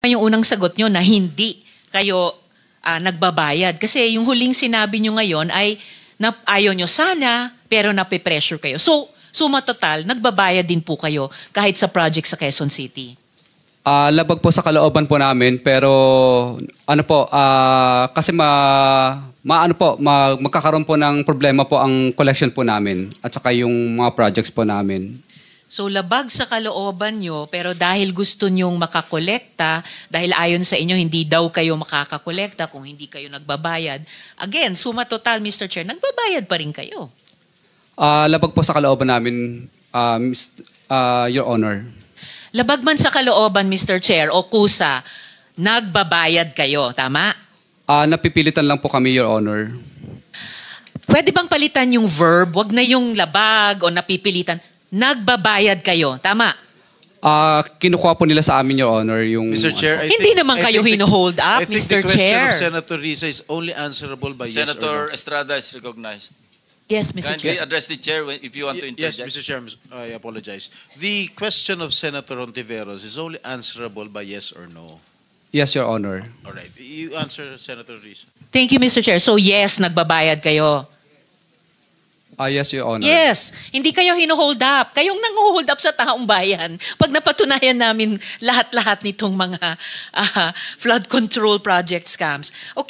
yung unang sagot nyo na hindi kayo nagbabayad. Kasi yung huling sinabi nyo ngayon ay ayaw nyo sana, pero napipressure kayo. So, suma total, nagbabayad din po kayo kahit sa project sa Quezon City. Labag po sa kalooban po namin, pero ano po, kasi magkakaroon po ng problema po ang collection po namin at saka yung mga projects po namin. So labag sa kalooban nyo, pero dahil gusto nyong makakolekta, dahil ayon sa inyo hindi daw kayo makakakolekta kung hindi kayo nagbabayad. Again, suma total, Mr. Chair, nagbabayad pa rin kayo. Labag po sa kalooban namin, Your Honor. Labag man sa kalooban, Mr. Chair, o kusa, nagbabayad kayo, tama? Napipilitan lang po kami, Your Honor. Pwede bang palitan yung verb? Wag na yung labag o napipilitan. Nagbabayad kayo, tama? Kinukuha po nila sa amin, Your Honor, yung... Mr. Chair, Hindi naman kayo hino-hold up, I think Mr. the question Chair. of Senator Risa is only answerable by yes or Senator no. Estrada is recognized. Yes, Mr. Kindly Chair. address the chair if you want to Yes, interject. Mr. Chair, I apologize. The question of Senator Ontiveros is only answerable by yes or no. Yes, Your Honor. All right. You answer, Senator Risa. Thank you, Mr. Chair. So yes, nagbabayad kayo. Yes, Your Honor. Yes, hindi kayo hino-hold up. Kayong nang-hold up sa taong bayan. Pag napatunayan namin lahat-lahat nitong mga flood control project scams. Okay.